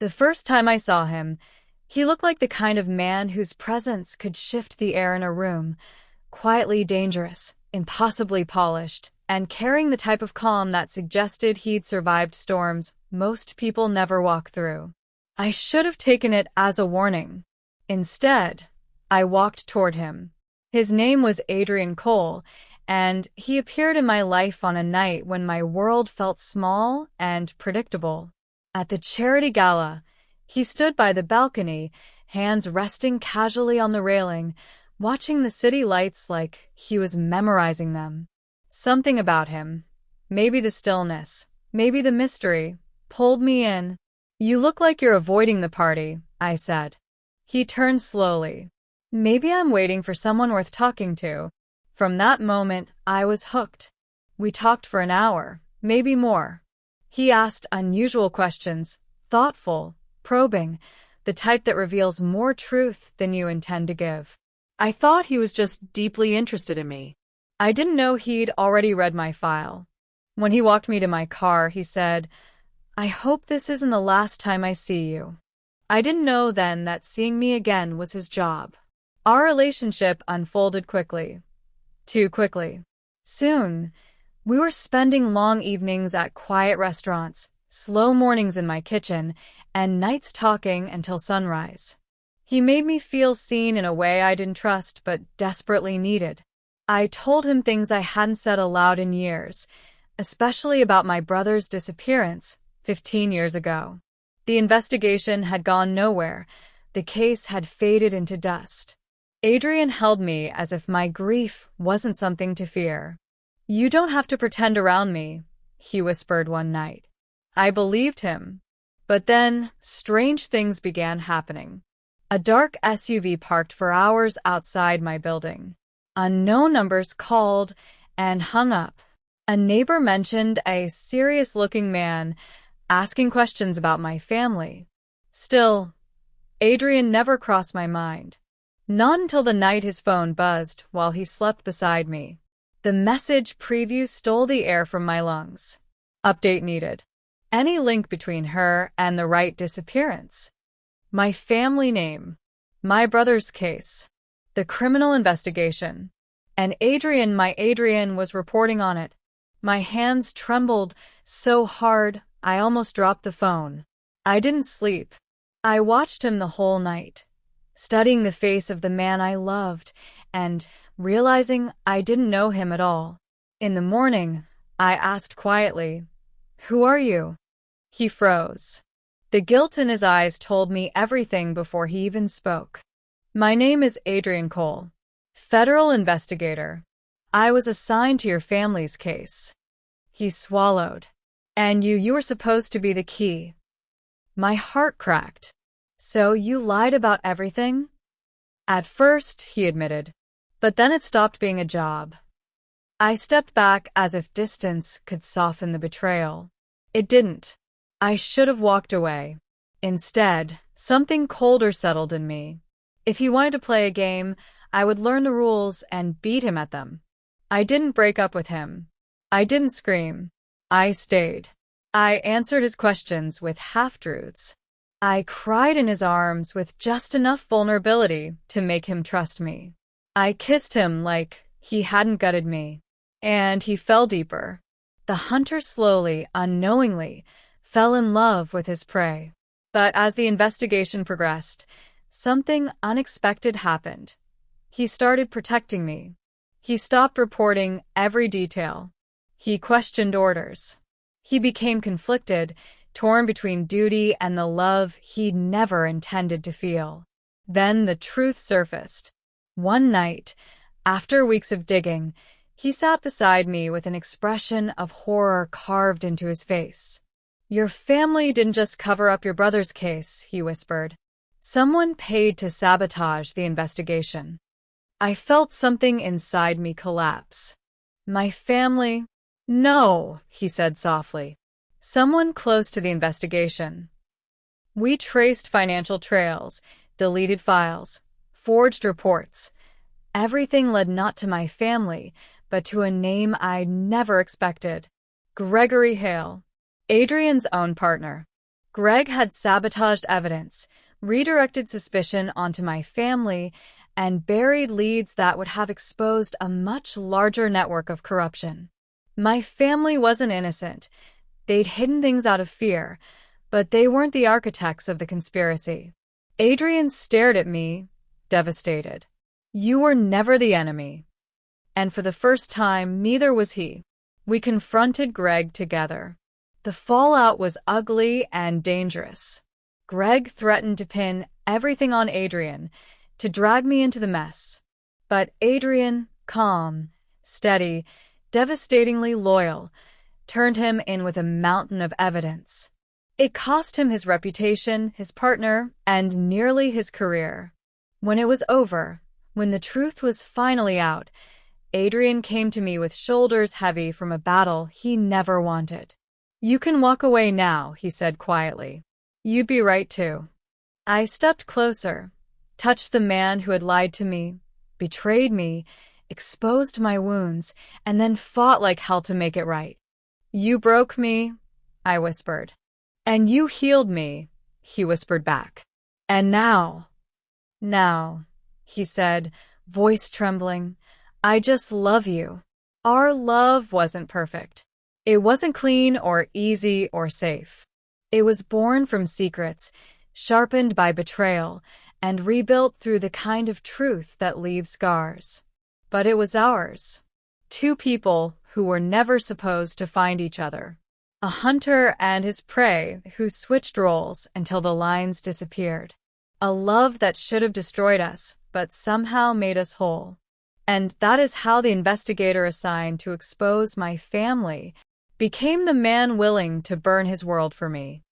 The first time I saw him, he looked like the kind of man whose presence could shift the air in a room, quietly dangerous, impossibly polished, and carrying the type of calm that suggested he'd survived storms most people never walk through. I should have taken it as a warning. Instead, I walked toward him. His name was Adrian Cole, and he appeared in my life on a night when my world felt small and predictable. At the charity gala, he stood by the balcony, hands resting casually on the railing, watching the city lights like he was memorizing them. Something about him, maybe the stillness, maybe the mystery, pulled me in. "You look like you're avoiding the party," I said. He turned slowly. "Maybe I'm waiting for someone worth talking to." From that moment, I was hooked. We talked for an hour, maybe more. He asked unusual questions, thoughtful, probing, the type that reveals more truth than you intend to give. I thought he was just deeply interested in me. I didn't know he'd already read my file. When he walked me to my car, he said, "I hope this isn't the last time I see you." I didn't know then that seeing me again was his job. Our relationship unfolded quickly. Too quickly. Soon, we were spending long evenings at quiet restaurants, slow mornings in my kitchen, and nights talking until sunrise. He made me feel seen in a way I didn't trust but desperately needed. I told him things I hadn't said aloud in years, especially about my brother's disappearance 15 years ago. The investigation had gone nowhere. The case had faded into dust. Adrian held me as if my grief wasn't something to fear. "You don't have to pretend around me," he whispered one night. I believed him. But then, strange things began happening. A dark SUV parked for hours outside my building. Unknown numbers called and hung up. A neighbor mentioned a serious-looking man asking questions about my family. Still, Adrian never crossed my mind. Not until the night his phone buzzed while he slept beside me. The message preview stole the air from my lungs. Update needed. Any link between her and the right disappearance? My family name. My brother's case. The criminal investigation. And my Adrian was reporting on it. My hands trembled so hard I almost dropped the phone. I didn't sleep. I watched him the whole night, studying the face of the man I loved and realizing I didn't know him at all. In the morning, I asked quietly, "Who are you?" He froze. The guilt in his eyes told me everything before he even spoke. "My name is Adrian Cole, federal investigator. I was assigned to your family's case." He swallowed. "And you were supposed to be the key." My heart cracked. "So you lied about everything?" "At first," he admitted, "but then it stopped being a job." I stepped back as if distance could soften the betrayal. It didn't. I should have walked away. Instead, something colder settled in me. If he wanted to play a game, I would learn the rules and beat him at them. I didn't break up with him. I didn't scream. I stayed. I answered his questions with half-truths. I cried in his arms with just enough vulnerability to make him trust me. I kissed him like he hadn't gutted me. And he fell deeper. The hunter slowly, unknowingly, fell in love with his prey. But as the investigation progressed, something unexpected happened. He started protecting me. He stopped reporting every detail. He questioned orders. He became conflicted, torn between duty and the love he'd never intended to feel. Then the truth surfaced. One night, after weeks of digging, he sat beside me with an expression of horror carved into his face. "Your family didn't just cover up your brother's case," he whispered. "Someone paid to sabotage the investigation." I felt something inside me collapse. "My family?" "No," he said softly. "Someone close to the investigation." We traced financial trails, deleted files, forged reports. Everything led not to my family, but to a name I'd never expected. Gregory Hale. Adrian's own partner. Greg had sabotaged evidence, redirected suspicion onto my family, and buried leads that would have exposed a much larger network of corruption. My family wasn't innocent. They'd hidden things out of fear, but they weren't the architects of the conspiracy. Adrian stared at me, devastated. You were never the enemy. And for the first time, neither was he. We confronted Greg together. The fallout was ugly and dangerous. Greg threatened to pin everything on Adrian, to drag me into the mess. But Adrian, calm, steady, devastatingly loyal, turned him in with a mountain of evidence. It cost him his reputation, his partner, and nearly his career. When it was over, when the truth was finally out, Adrian came to me with shoulders heavy from a battle he never wanted. You can walk away now, he said quietly. You'd be right too. I stepped closer, touched the man who had lied to me, betrayed me, exposed my wounds, and then fought like hell to make it right. You broke me, I whispered. And you healed me, he whispered back. And now, he said, voice trembling, I just love you. Our love wasn't perfect. It wasn't clean or easy or safe. It was born from secrets, sharpened by betrayal, and rebuilt through the kind of truth that leaves scars. But it was ours. Two people who were never supposed to find each other. A hunter and his prey who switched roles until the lines disappeared. A love that should have destroyed us, but somehow made us whole. And that is how the investigator assigned to expose my family became the man willing to burn his world for me.